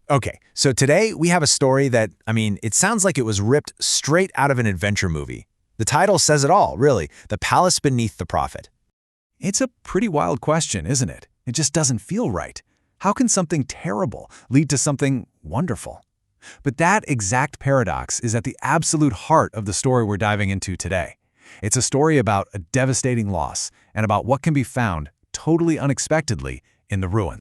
Okay, so today we have a story that, it sounds like it was ripped straight out of an adventure movie. The title says it all, really, The Palace Beneath the Prophet. It's a pretty wild question, isn't it? It just doesn't feel right. How can something terrible lead to something wonderful? But that exact paradox is at the absolute heart of the story we're diving into today. It's a story about a devastating loss and about what can be found, totally unexpectedly, in the ruin.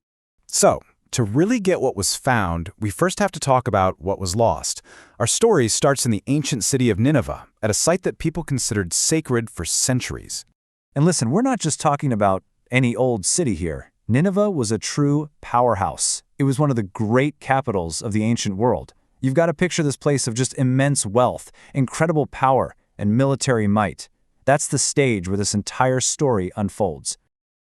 So, to really get what was found, we first have to talk about what was lost. Our story starts in the ancient city of Nineveh, at a site that people considered sacred for centuries. And listen, we're not just talking about any old city here. Nineveh was a true powerhouse. It was one of the great capitals of the ancient world. You've got to picture this place of just immense wealth, incredible power, and military might. That's the stage where this entire story unfolds.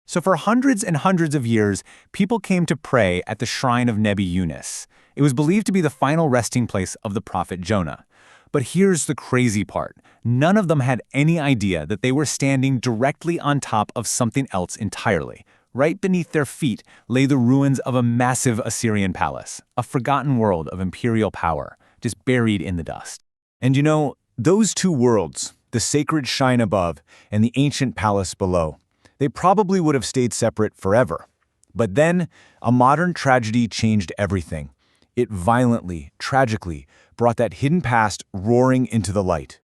So for hundreds and hundreds of years, people came to pray at the shrine of Nebi Yunus. It was believed to be the final resting place of the prophet Jonah. But here's the crazy part. None of them had any idea that they were standing directly on top of something else entirely. Right beneath their feet lay the ruins of a massive Assyrian palace, a forgotten world of imperial power, just buried in the dust. And those two worlds, the sacred shrine above and the ancient palace below, they probably would have stayed separate forever. But then, a modern tragedy changed everything. It violently, tragically, brought that hidden past roaring into the light.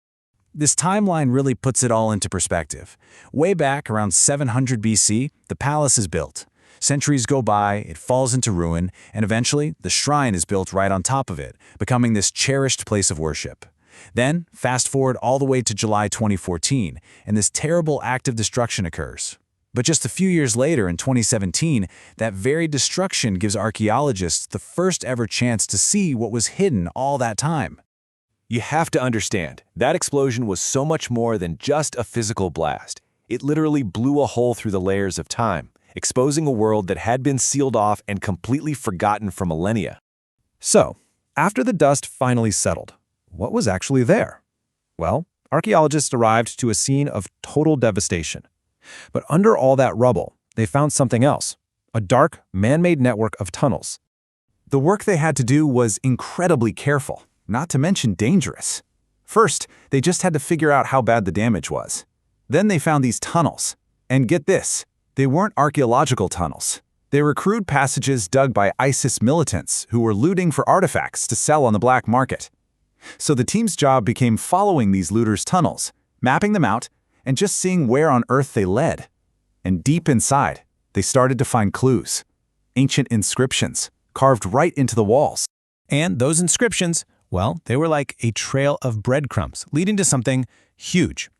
This timeline really puts it all into perspective. Way back around 700 BC, the palace is built. Centuries go by, it falls into ruin, and eventually, the shrine is built right on top of it, becoming this cherished place of worship. Then, fast forward all the way to July 2014, and this terrible act of destruction occurs. But just a few years later, in 2017, that very destruction gives archaeologists the first ever chance to see what was hidden all that time. You have to understand, that explosion was so much more than just a physical blast. It literally blew a hole through the layers of time, exposing a world that had been sealed off and completely forgotten for millennia. So, after the dust finally settled, what was actually there? Well, archaeologists arrived to a scene of total devastation. But under all that rubble, they found something else, a dark, man-made network of tunnels. The work they had to do was incredibly careful, not to mention dangerous. First, they just had to figure out how bad the damage was. Then they found these tunnels. And get this, they weren't archaeological tunnels. They were crude passages dug by ISIS militants who were looting for artifacts to sell on the black market. So the team's job became following these looters' tunnels, mapping them out, and just seeing where on earth they led. And deep inside, they started to find clues. Ancient inscriptions, carved right into the walls. And those inscriptions, well, they were like a trail of breadcrumbs, leading to something huge.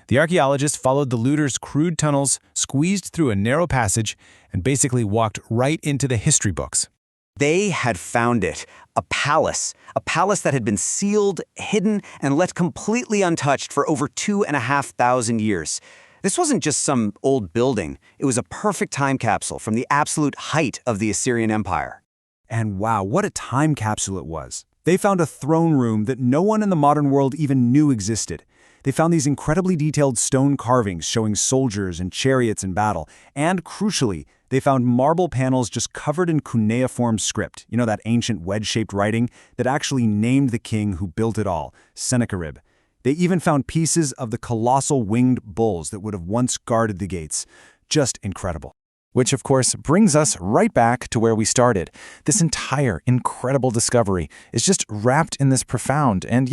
The archaeologists followed the looters' crude tunnels, squeezed through a narrow passage, and basically walked right into the history books. They had found it, a palace that had been sealed, hidden, and left completely untouched for over 2,500 years. This wasn't just some old building. It was a perfect time capsule from the absolute height of the Assyrian Empire. And wow, what a time capsule it was. They found a throne room that no one in the modern world even knew existed. They found these incredibly detailed stone carvings showing soldiers and chariots in battle. And crucially, they found marble panels just covered in cuneiform script, that ancient wedge-shaped writing that actually named the king who built it all, Sennacherib. They even found pieces of the colossal winged bulls that would have once guarded the gates. Just incredible. Which, of course, brings us right back to where we started. This entire incredible discovery is just wrapped in this profound and,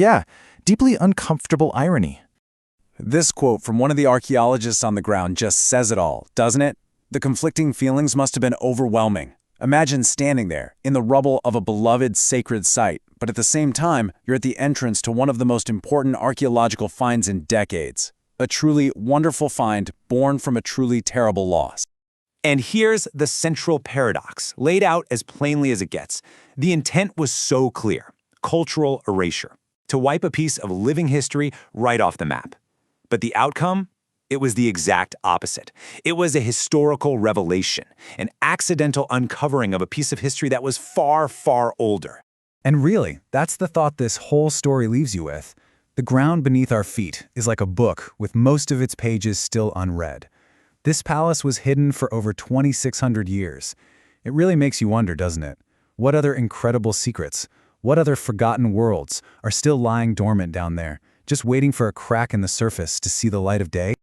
deeply uncomfortable irony. This quote from one of the archaeologists on the ground just says it all, doesn't it? The conflicting feelings must have been overwhelming. Imagine standing there, in the rubble of a beloved sacred site, but at the same time, you're at the entrance to one of the most important archaeological finds in decades. A truly wonderful find born from a truly terrible loss. And here's the central paradox, laid out as plainly as it gets. The intent was so clear: cultural erasure, to wipe a piece of living history right off the map. But the outcome? It was the exact opposite. It was a historical revelation, an accidental uncovering of a piece of history that was far, far older. And really, that's the thought this whole story leaves you with. The ground beneath our feet is like a book with most of its pages still unread. This palace was hidden for over 2,600 years. It really makes you wonder, doesn't it? What other incredible secrets, what other forgotten worlds are still lying dormant down there, just waiting for a crack in the surface to see the light of day?